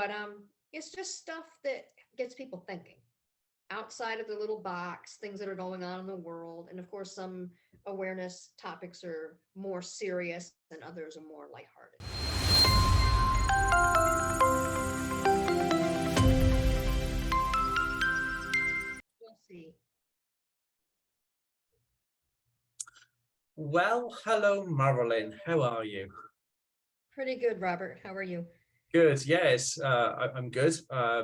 but it's just stuff that gets people thinking outside of the little box, things that are going on in the world. And of course, some awareness topics are more serious and others are more lighthearted. We'll see. Well, hello, Marilyn. How are you? Pretty good, Robert. How are you? Good. Yes, I'm good.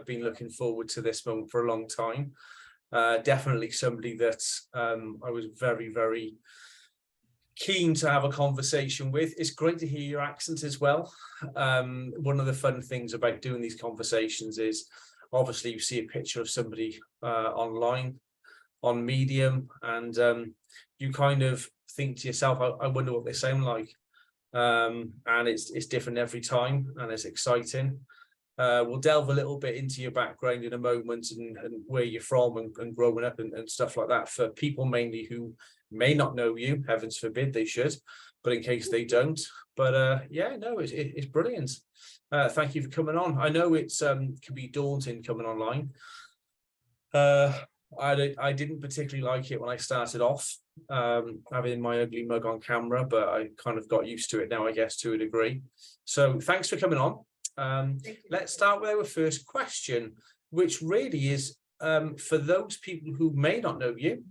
Been looking forward to this moment for a long time. Definitely somebody that I was very, very keen to have a conversation with. It's great to hear your accent as well. One of the fun things about doing these conversations is obviously you see a picture of somebody online on Medium, and you kind of think to yourself, I wonder what they sound like. And it's different every time, and it's exciting. We'll delve a little bit into your background in a moment, and where you're from, and growing up, and stuff like that, for people mainly who may not know you. Heavens forbid they should, but in case they don't. But yeah, no, it's brilliant. Thank you for coming on. I know it's can be daunting coming online. I didn't particularly like it when I started off, having my ugly mug on camera, but I kind of got used to it now, I guess, to a degree. So thanks for coming on. Let's start with our first question, which really is for those people who may not know you,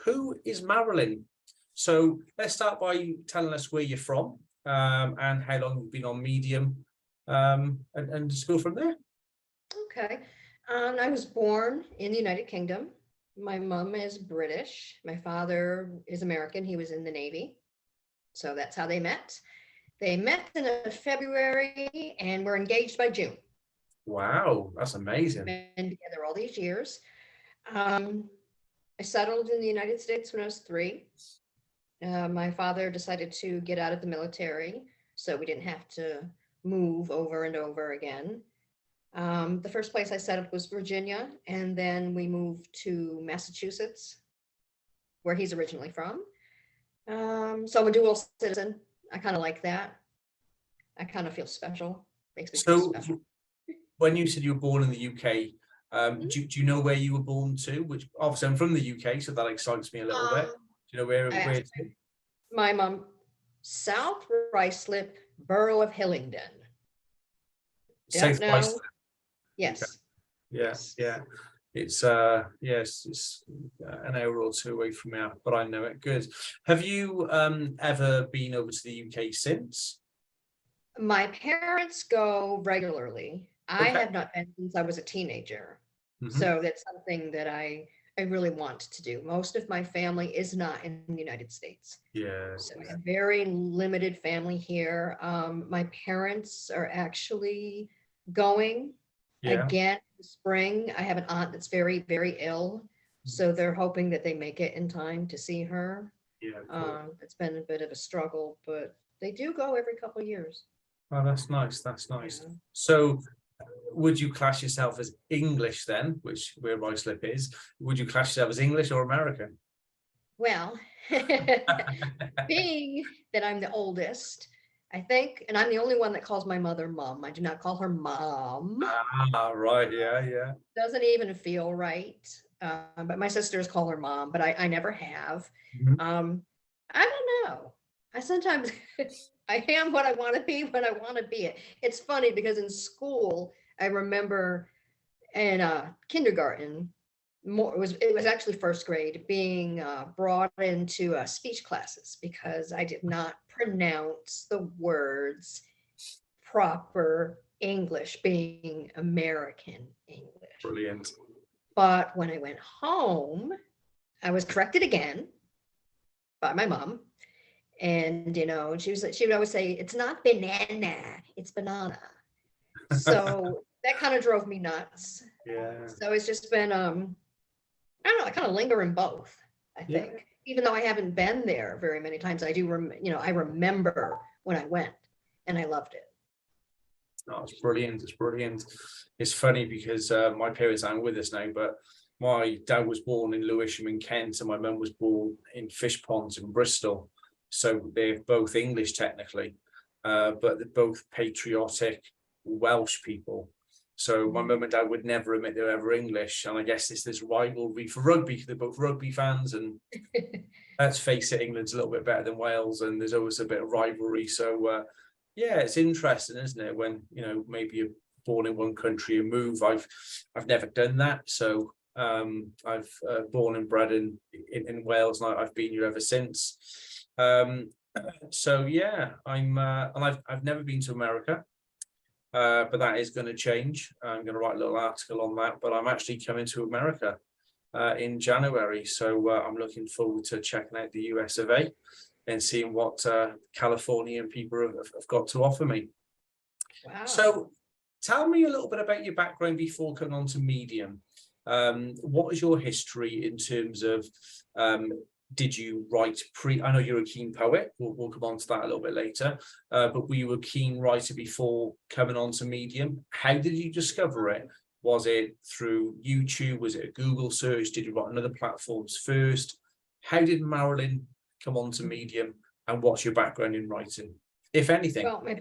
who is Marilyn? So let's start by you telling us where you're from, and how long you've been on Medium, and just go from there. Okay. I was born in the United Kingdom. My mom is British. My father is American. He was in the Navy. So that's how they met. They met in February and were engaged by June. Wow, that's amazing. Been together all these years. I settled in the United States when I was 3. My father decided to get out of the military, so we didn't have to move over and over again. The first place I settled was Virginia, and then we moved to Massachusetts, where he's originally from. So I'm a dual citizen. I kind of like that. I kind of feel special. Makes me feel special. When you said you were born in the UK, do you know where you were born to? Which obviously I'm from the UK, so that excites me a little bit. Do you know where it's my mom, South Ruislip, Borough of Hillingdon. South Ruislip. Yes. Okay. Yeah, yes. Yeah. It's yes, it's an hour or two away from here, but I know it good. Have you ever been over to the UK since? My parents go regularly. Okay. I have not been since I was a teenager. So that's something that I really want to do. Most of my family is not in the United States. Yeah. So I have very limited family here. My parents are actually going again this spring. I have an aunt that's very, very ill. So they're hoping that they make it in time to see her. Yeah. Cool. It's been a bit of a struggle, but they do go every couple of years. Oh, that's nice. That's nice. Yeah. So would you class yourself as English then, which where Ruislip is? Would you class yourself as English or American? Well, being that I'm the oldest, I think, and I'm the only one that calls my mother mom. I do not call her mom. Ah, right. Yeah, yeah. Doesn't even feel right. But my sisters call her mom, but I never have. I don't know. I sometimes I am what I want to be when I want to be it. It's funny because in school, I remember in kindergarten, it was actually first grade, being brought into speech classes because I did not pronounce the words proper English, being American English. Brilliant. But when I went home, I was corrected again by my mom. And, you know, she would always say, it's not banana, it's banana. So that kind of drove me nuts. Yeah. So it's just been, I don't know, I kind of linger in both, I think. Yeah. Even though I haven't been there very many times, I do, I remember when I went and I loved it. Oh, it's brilliant. It's brilliant. It's funny because my parents aren't with us now, but my dad was born in Lewisham in Kent and my mum was born in Fish Ponds in Bristol. So they're both English technically, but they're both patriotic, Welsh people. So my mum and dad would never admit they were ever English. And I guess it's this rivalry for rugby. They're both rugby fans. And let's face it, England's a little bit better than Wales. And there's always a bit of rivalry. So, yeah, it's interesting, isn't it? When, you know, maybe you're born in one country and move. I've never done that. So I've born and bred in Wales, and I've been here ever since. So yeah, and I've never been to America. But that is going to change. I'm going to write a little article on that, but I'm actually coming to America in January. So I'm looking forward to checking out the US of A and seeing what Californian people have got to offer me. Wow. So tell me a little bit about your background before coming on to Medium. What is your history in terms of, did you write I know you're a keen poet, we'll come on to that a little bit later, but were you a keen writer before coming on to Medium? How did you discover it? Was it through YouTube? Was it a Google search? Did you write on other platforms first? How did Marilyn come on to Medium, and what's your background in writing, if anything? Well, my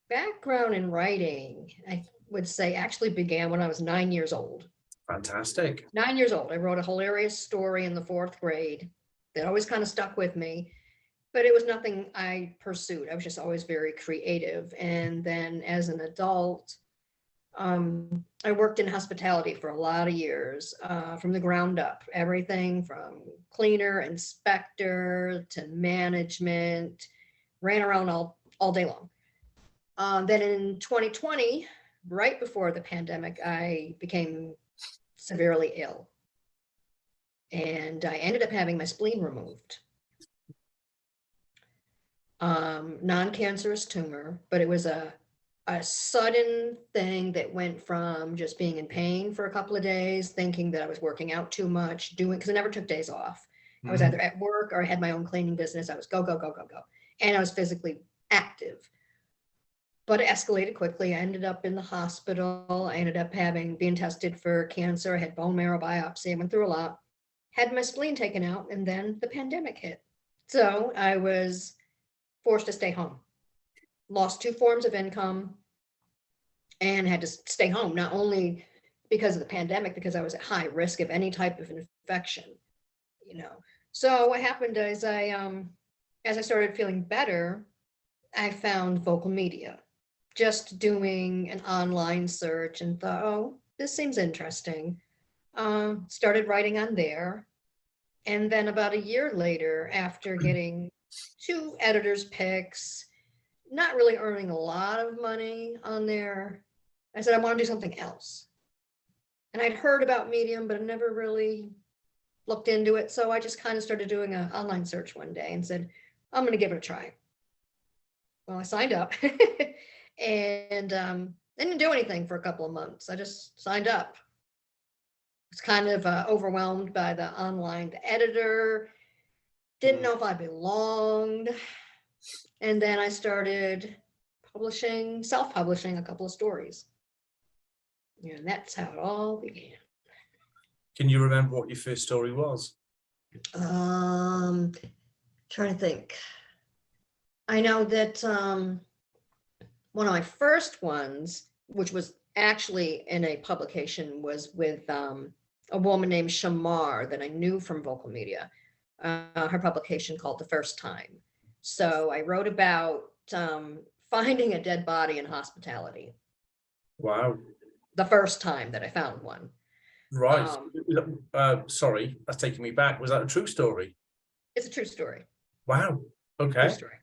background in writing, I would say, actually began when I was 9 years old. Fantastic. 9 years old. I wrote a hilarious story in the 4th grade that always kind of stuck with me, but it was nothing I pursued. I was just always very creative. And then as an adult, I worked in hospitality for a lot of years, from the ground up, everything from cleaner, inspector to management, ran around all day long. Then in 2020, right before the pandemic, I became severely ill. And I ended up having my spleen removed. Non-cancerous tumor, but it was a sudden thing that went from just being in pain for a couple of days, thinking that I was working out too much, because I never took days off. I was either at work or I had my own cleaning business. I was go. And I was physically active. But it escalated quickly. I ended up in the hospital. I ended up being tested for cancer. I had bone marrow biopsy. I went through a lot, had my spleen taken out, and then the pandemic hit. So I was forced to stay home. Lost 2 forms of income and had to stay home, not only because of the pandemic, because I was at high risk of any type of infection, you know. So what happened is as I started feeling better, I found Vocal Media, just doing an online search, and thought, oh, this seems interesting. Started writing on there. And then about a year later, after getting 2 editors' picks, not really earning a lot of money on there, I said, I want to do something else. And I'd heard about Medium, but I never really looked into it. So I just kind of started doing an online search one day and said, I'm going to give it a try. Well, I signed up and didn't do anything for a couple of months. I just signed up. I was kind of overwhelmed by the online editor. Didn't know if I belonged. And then I started self-publishing a couple of stories. And that's how it all began. Can you remember what your first story was? Trying to think. I know that one of my first ones, which was actually in a publication, was with a woman named Shamar that I knew from Vocal Media. Her publication called The First Time. So I wrote about finding a dead body in hospitality. Wow. The first time that I found one. Right. Sorry, that's taking me back. Was that a true story? It's a true story. Wow. Okay. True story.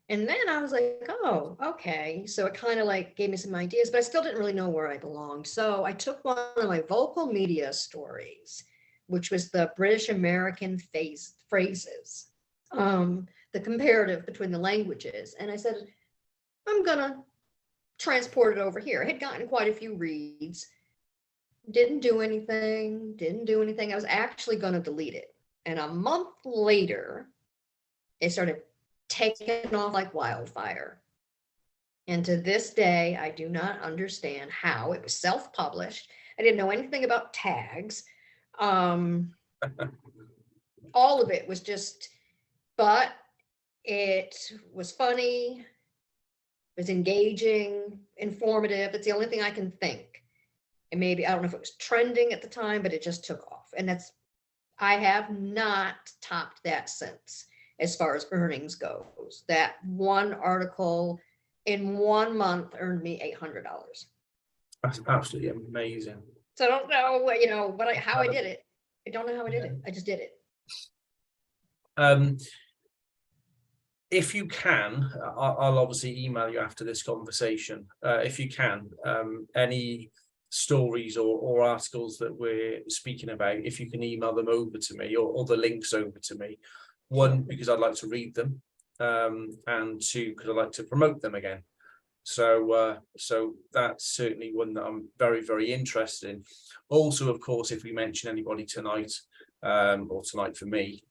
And then I was like, oh, okay. So it kind of like gave me some ideas, but I still didn't really know where I belonged. So I took one of my Vocal Media stories, which was the British American phrases, the comparative between the languages. And I said, I'm going to transport it over here. I had gotten quite a few reads. Didn't do anything. I was actually going to delete it. And a month later, it started taking off like wildfire. And to this day, I do not understand how. It was self-published. I didn't know anything about tags. All of it was just, but it was funny. It's engaging, informative. It's the only thing I can think. And maybe, I don't know if it was trending at the time, but it just took off. And I have not topped that since, as far as earnings goes. That one article in 1 month earned me $800. That's absolutely amazing. So I don't know, how I did it. I don't know how I did it. I just did it. If you can, I'll obviously email you after this conversation. If you can, any stories or articles that we're speaking about, if you can email them over to me, or the links over to me. One, because I'd like to read them, and two, because I'd like to promote them again. So that's certainly one that I'm very, very interested in. Also, of course, if we mention anybody tonight, or tonight for me,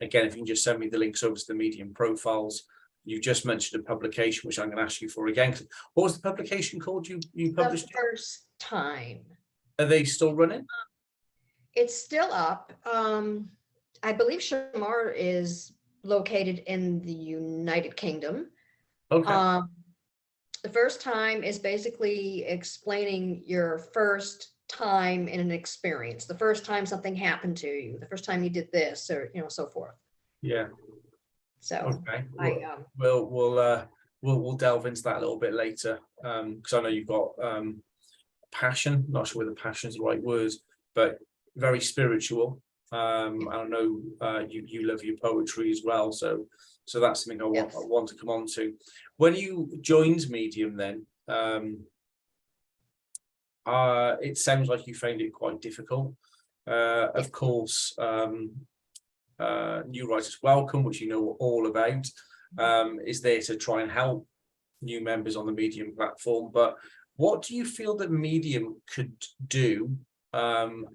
again, if you can just send me the links over to the Medium profiles. You just mentioned a publication, which I'm going to ask you for again. What was the publication called you published? The first time. Are they still running? It's still up. I believe Shamar is located in the United Kingdom. Okay. The first time is basically explaining your first time in an experience, the first time something happened to you, the first time you did this, or so forth. Yeah. So okay. We'll delve into that a little bit later, because I know you've got passion. Not sure whether passion is the right word, but very spiritual. I know you love your poetry as well, so that's something I want to come on to. When you joined Medium, then it sounds like you found it quite difficult. Of course, New Writers Welcome, which you know all about, is there to try and help new members on the Medium platform. But what do you feel that Medium could do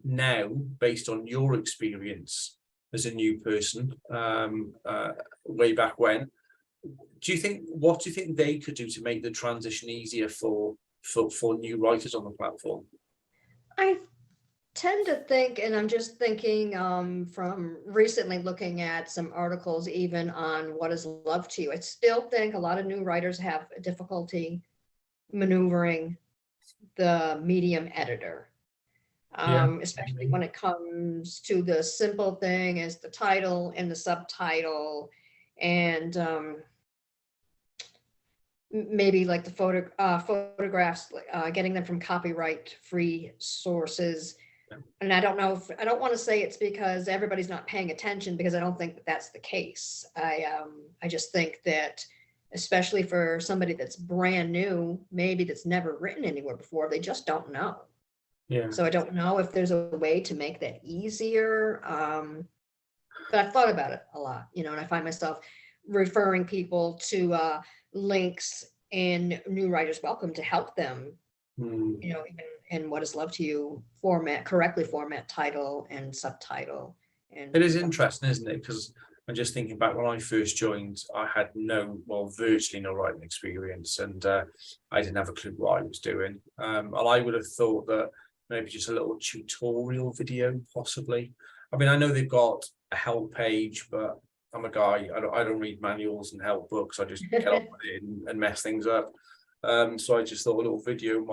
now, based on your experience as a new person, way back when? What do you think they could do to make the transition easier for new writers on the platform? I tend to think, and I'm just thinking from recently looking at some articles even on what is love to you, I still think a lot of new writers have difficulty maneuvering the Medium editor, especially when it comes to the simple thing as the title and the subtitle, and maybe like the photographs, getting them from copyright free sources. And I don't want to say it's because everybody's not paying attention, because I don't think that that's the case. I just think that, especially for somebody that's brand new, maybe that's never written anywhere before, they just don't know. Yeah. So I don't know if there's a way to make that easier. But I've thought about it a lot, and I find myself referring people to links in New Writers Welcome to help them, even in What Is Love to You correctly format title and subtitle. And it is interesting, isn't it? Because I'm just thinking back when I first joined, I had virtually no writing experience, and I didn't have a clue what I was doing. And I would have thought that maybe just a little tutorial video, possibly. I mean, I know they've got a help page, but I'm a guy, I don't read manuals and help books. I just get on with it and mess things up. So I just thought a little video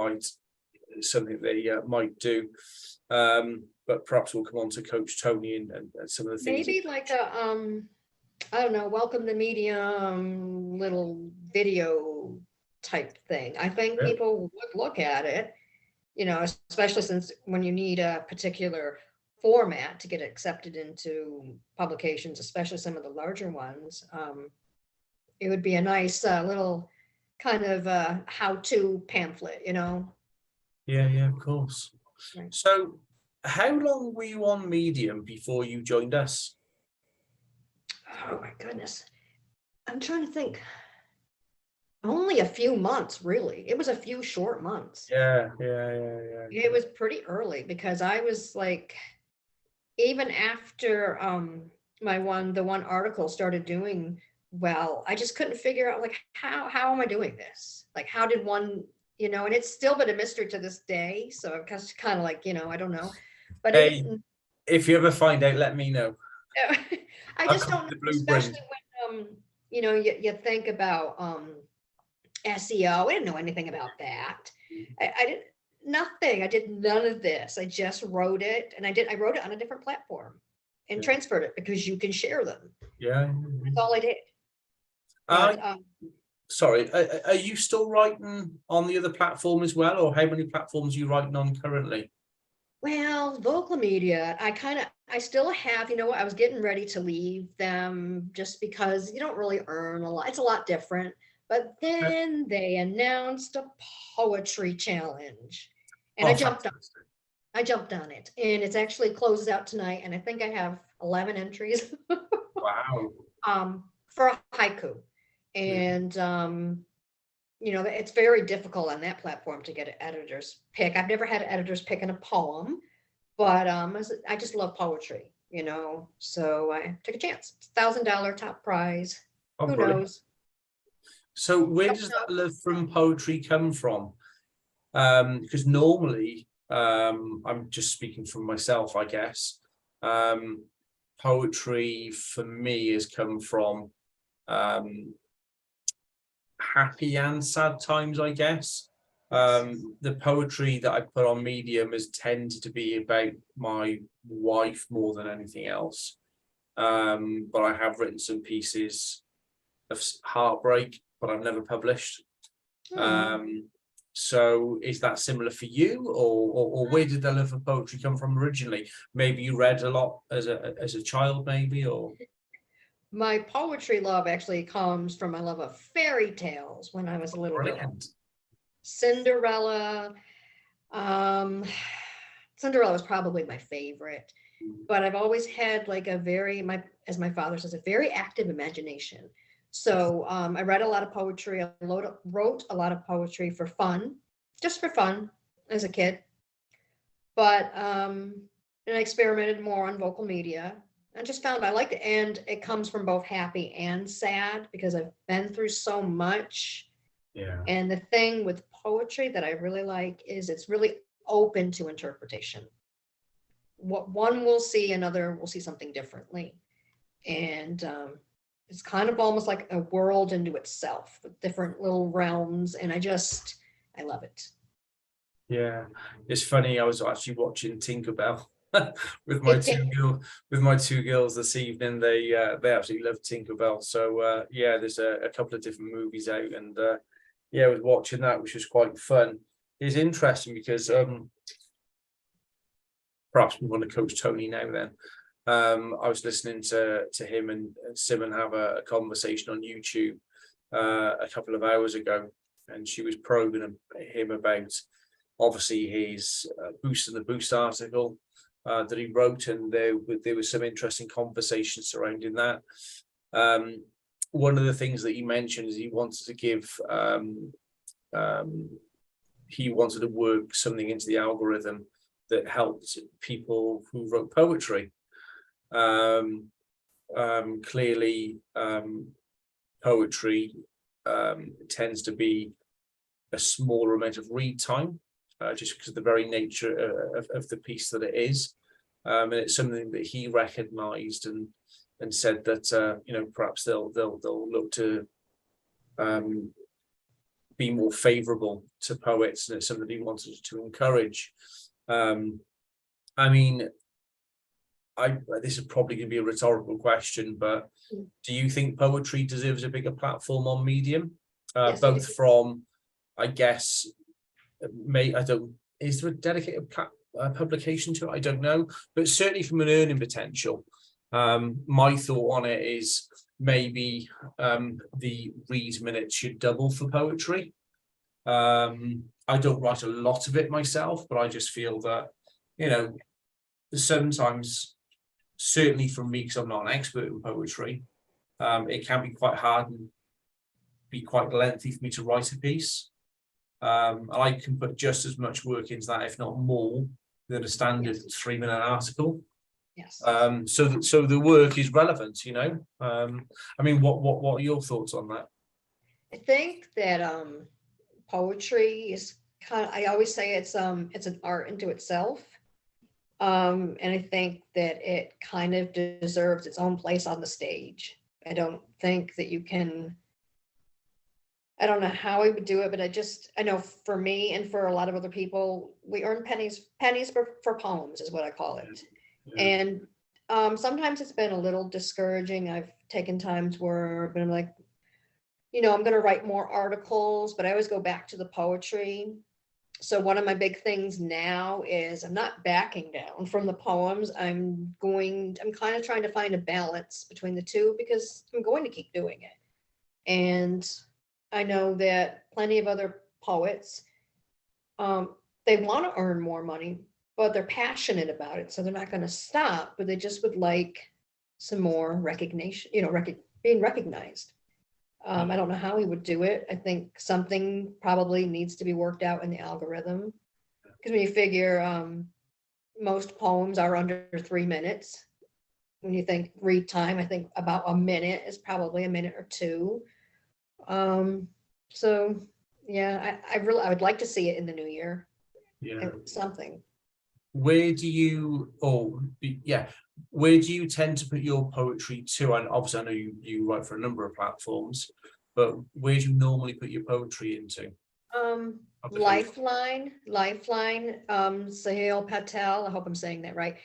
something they might do. But perhaps we'll come on to Coach Tony and some of the things. Maybe like a I don't know, welcome to Medium little video type thing. I think people would look at it, especially since when you need a particular format to get accepted into publications, especially some of the larger ones, it would be a nice little kind of how-to pamphlet, Yeah, of course. Right. So how long were you on Medium before you joined us? Oh my goodness, I'm trying to think. Only a few months, really. It was a few short months. Yeah. It was pretty early, because I was like, even after the one article started doing well, I just couldn't figure out, like, how am I doing this? Like, how did one, and it's still been a mystery to this day. So I'm just kind of like, I don't know. But hey, if you ever find out, let me know. I just don't know, especially when you think about SEO. I didn't know anything about that. I didn't, nothing. I did none of this. I just wrote it, and I wrote it on a different platform and Yeah. transferred it because you can share them. Yeah. That's all I did. Uh, But sorry, are you still writing on the other platform as well, or how many platforms are you writing on currently? well, vocal media, I still have, I was getting ready to leave them just because you don't really earn a lot. It's a lot different. But then they announced a poetry challenge, and Oh, fantastic. I jumped on it, and it's actually closes out tonight, and I think I have 11 entries Wow. for a haiku. Yeah. And it's very difficult on that platform to get an editor's pick. I've never had an editor's pick in a poem, but I just love poetry, so I took a chance. It's $1,000 top prize. Oh, Who brilliant. knows? So where Don't does that know. love from poetry come from? Because normally, I'm just speaking from myself, I guess. Poetry for me has come from happy and sad times, I guess. The poetry that I put on Medium has tended to be about my wife more than anything else. But I have written some pieces of heartbreak, but I've never published. So is that similar for you, or where did the love for poetry come from originally? Maybe you read a lot as a child, maybe, or My poetry love actually comes from my love of fairy tales when I was a little girl. brilliant. Cinderella. Um, Cinderella was probably my favorite, but I've always had like as my father says, a very active imagination. So I read a lot of poetry. I wrote a lot of poetry for fun, just for fun as a kid. But and I experimented more on vocal media. I just found I liked it, and it comes from both happy and sad because I've been through so much. Yeah. And the thing with poetry that I really like is it's really open to interpretation. What one will see, another will see something differently. And it's kind of almost like a world into itself with different little realms. And I love it. Yeah, it's funny. I was actually watching Tinkerbell with my two girls this evening. They absolutely love Tinkerbell. So yeah, there's a couple of different movies out, and yeah, I was watching that, which was quite fun. It's interesting because perhaps we want to coach Tony now. Then I was listening to him and Simon have a conversation on YouTube a couple of hours ago, and she was probing him about obviously his Boost in the Boost article that he wrote, and there was some interesting conversation surrounding that. One of the things that he mentioned is he wanted to work something into the algorithm that helped people who wrote poetry. Clearly, poetry tends to be a smaller amount of read time, just because of the very nature of the piece that it is. And it's something that he recognized and said that perhaps they'll look to be more favorable to poets, and it's something he wanted to encourage. I mean, this is probably going to be a rhetorical question, but do you think poetry deserves a bigger platform on Medium? Yes, Both from, I guess, is there a dedicated publication to it? I don't know, but certainly from an earning potential. My thought on it is maybe the read minutes should double for poetry. I don't write a lot of it myself, but I just feel that, sometimes, certainly from me, because I'm not an expert in poetry, it can be quite hard and be quite lengthy for me to write a piece. I can put just as much work into that, if not more, than a standard 3-minute article. Yes. So the work is relevant, I mean, what are your thoughts on that? I think that poetry is I always say it's an art into itself. And I think that it kind of deserves its own place on the stage. I don't think that you can I don't know how we would do it, but I know for me and for a lot of other people, we earn pennies for poems is what I call it. Yeah. And sometimes it's been a little discouraging. I've taken times where I've been like, I'm going to write more articles, but I always go back to the poetry. So one of my big things now is I'm not backing down from the poems. I'm kind of trying to find a balance between the two because I'm going to keep doing it. And I know that plenty of other poets, they want to earn more money, but they're passionate about it. So they're not going to stop, but they just would like some more recognition, being recognized. I don't know how he would do it. I think something probably needs to be worked out in the algorithm. Because when you figure most poems are under 3 minutes, when you think read time, I think about a minute is probably a minute or two. So yeah, I would like to see it in the new year. Yeah. Something. Where do you, where do you tend to put your poetry to? And obviously I know you write for a number of platforms, but where do you normally put your poetry into? Lifeline, Sahil Patel, I hope I'm saying that right.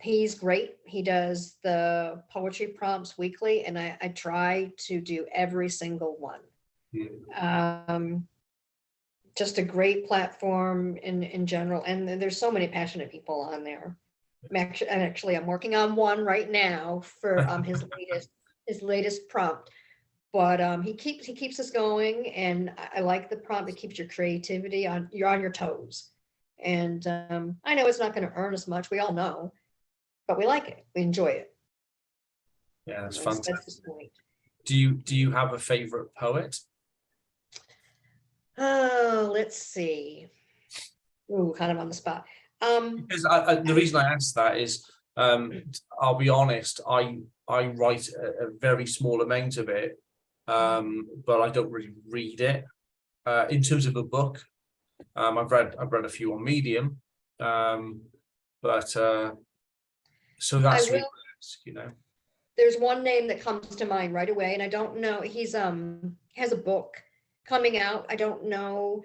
He's great. He does the poetry prompts weekly, and I try to do every single one. Just a great platform in general, and there's so many passionate people on there. I'm working on one right now for his latest prompt, but he keeps us going, and I like the prompt. It keeps your creativity you're on your toes, and I know it's not going to earn as much. We all know, but we like it. We enjoy it. Yeah, that's fantastic. That's the point. Do you have a favorite poet? Oh, let's see. Ooh, kind of on the spot. Because the reason I asked that is, I'll be honest, I write a very small amount of it, but I don't really read it. In terms of a book, I've read a few on Medium, but so that's really, There's one name that comes to mind right away, and I don't know. He's has a book coming out. I don't know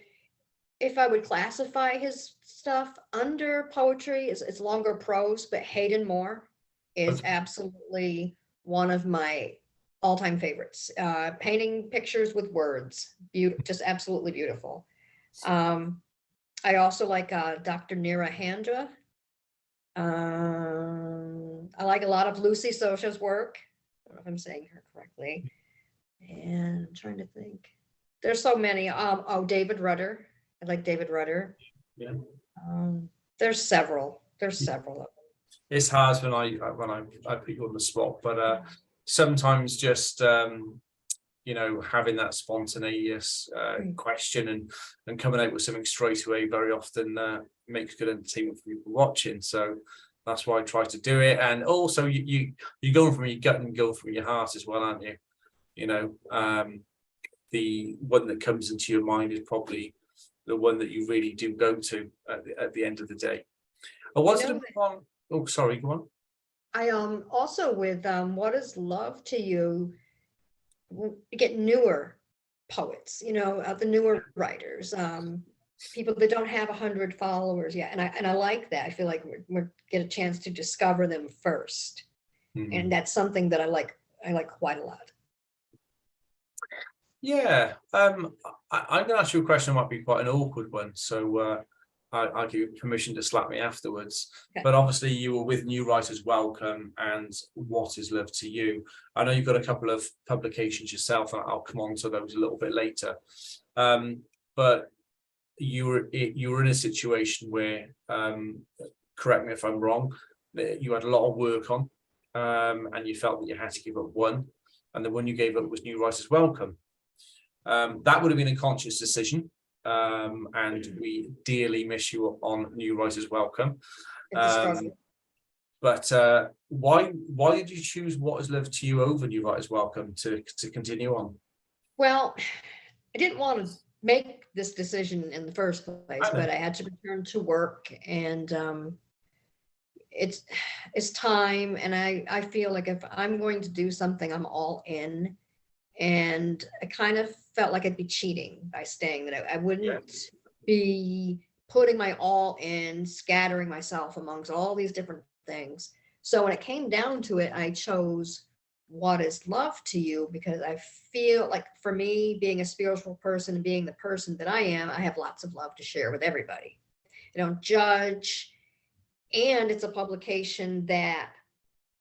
if I would classify his stuff under poetry. It's longer prose, but Hayden Moore is absolutely one of my all-time favorites. Painting pictures with words, just absolutely beautiful. I also like Dr. Neera Handra. I like a lot of Lucy Socha's work. I don't know if I'm saying her correctly. And I'm trying to think. There's so many. David Rudder. I like David Rudder. Yeah. There's several. There's several of them. It's hard when I put you on the spot, but sometimes just having that spontaneous question and coming out with something straight away very often makes good entertainment for people watching. So that's why I try to do it. And also you go from your gut and go from your heart as well, aren't you? The one that comes into your mind is probably the one that you really do go to at the end of the day. I wanted to move on. Oh, sorry, go on. I also with What Is Love to You, get newer poets, the newer writers, people that don't have 100 followers yet, and I like that. I feel like we get a chance to discover them first, and that's something that I like quite a lot. Yeah, I'm going to ask you a question that might be quite an awkward one, so I'll give you permission to slap me afterwards. Okay. But obviously you were with New Writers Welcome and What Is Love to You. I know you've got a couple of publications yourself, and I'll come on to those a little bit later. But you were in a situation where, correct me if I'm wrong, you had a lot of work on, and you felt that you had to give up one, and the one you gave up was New Writers Welcome. That would have been a conscious decision, and we dearly miss you on New Writers Welcome. But why did you choose What Is Love to You over New Writers Welcome to continue on? Well, I didn't want to make this decision in the first place, but I had to return to work, and it's time, and I feel like if I'm going to do something, I'm all in. And I kind of felt like I'd be cheating by staying, that I wouldn't be putting my all in, scattering myself amongst all these different things. So when it came down to it, I chose what is love to you, because I feel like, for me, being a spiritual person and being the person that I am, I have lots of love to share with everybody. I don't judge. And it's a publication that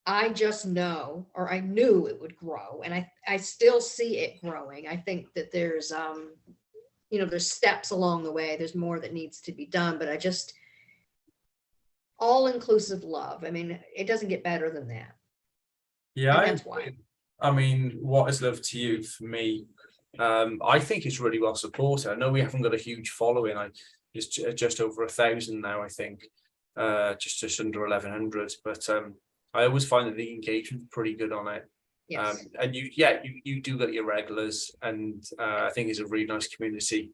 I just know, or I knew it would grow, and I still see it growing. I think that there's there's steps along the way. There's more that needs to be done, but I just, all inclusive love. I mean, it doesn't get better than that. Yeah, And that's why. I mean, what is love to you? For me, I think it's really well supported. I know we haven't got a huge following. It's just over 1,000 now, I think, just under 1,100. But I always find that the engagement's pretty good on it. Yes. And you do get your regulars, and I think it's a really nice community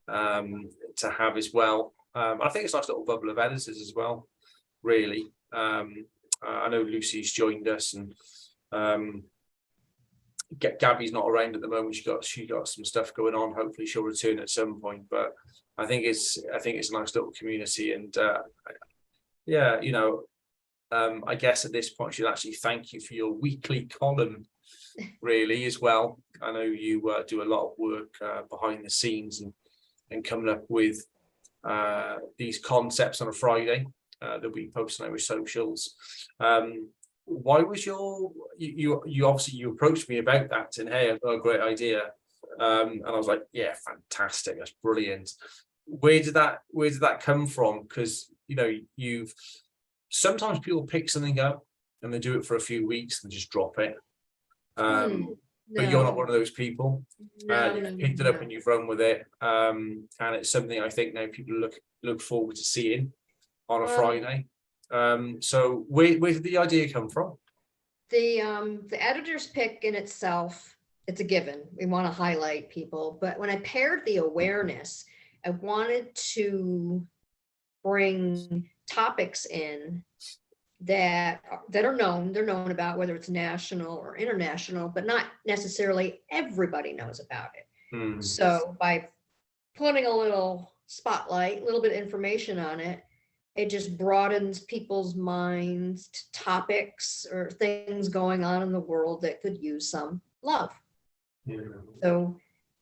to have as well. I think it's a nice little bubble of editors as well, really. I know Lucy's joined us, and Gabby's not around at the moment. She got some stuff going on. Hopefully she'll return at some point. But I think it's a nice little community, and yeah, I guess at this point, she'll actually thank you for your weekly column, really, as well. I know you do a lot of work behind the scenes and coming up with these concepts on a Friday that we post on our socials. Why was you obviously you approached me about that, and hey, I've got a great idea, and I was like, yeah, fantastic, that's brilliant. Where did that come from? Because you've sometimes people pick something up and they do it for a few weeks and just drop it. But you're not one of those people. You've picked it up and you've run with it, and it's something I think now people look forward to seeing on a Friday. So where did the idea come from? The editor's pick in itself, it's a given. We want to highlight people, but when I paired the awareness, I wanted to bring topics in that are known. They're known about, whether it's national or international, but not necessarily everybody knows about it. So by putting a little spotlight, a little bit of information on it, it just broadens people's minds to topics or things going on in the world that could use some love. So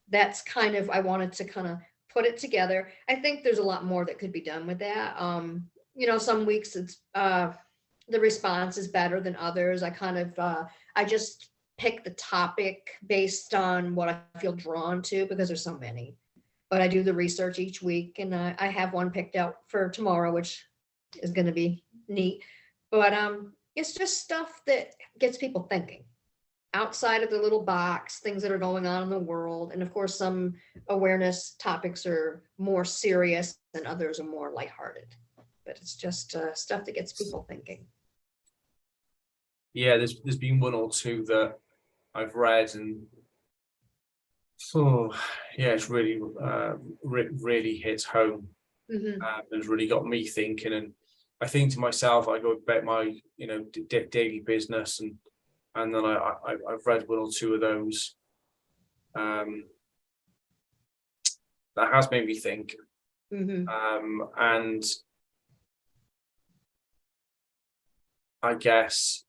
that's kind of, I wanted to kind of put it together. I think there's a lot more that could be done with that. Some weeks it's the response is better than others. I just pick the topic based on what I feel drawn to, because there's so many. But I do the research each week, and I have one picked out for tomorrow, which is going to be neat. But it's just stuff that gets people thinking outside of the little box, things that are going on in the world. And of course, some awareness topics are more serious and others are more lighthearted. But it's just stuff that gets people thinking. Yeah, there's been one or two that I've read, and it's really really hits home. It's really got me thinking, and I think to myself, I go about my daily business, and then I've read one or two of those that has made me think, and I guess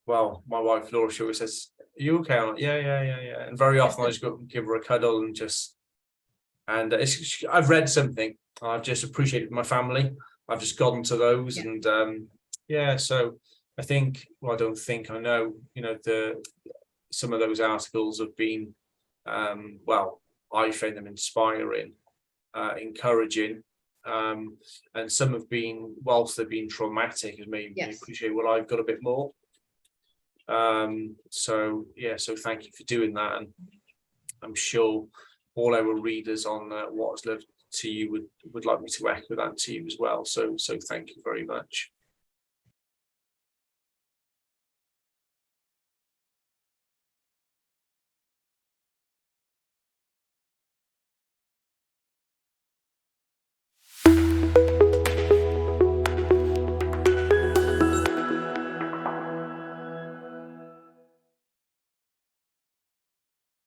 well, my wife Laura, she always says, "Are you okay?" I'm like, yeah. And very often I just go give her a cuddle and I've read something, I've just appreciated my family. I've just gotten to those, and so I think, well, I don't think, I know, some of those articles have been, I find them inspiring, encouraging, and some have been, whilst they've been traumatic, has made me appreciate what I've got a bit more. So thank you for doing that, and I'm sure all our readers on What's Love to You would like me to echo that to you as well. So thank you very much.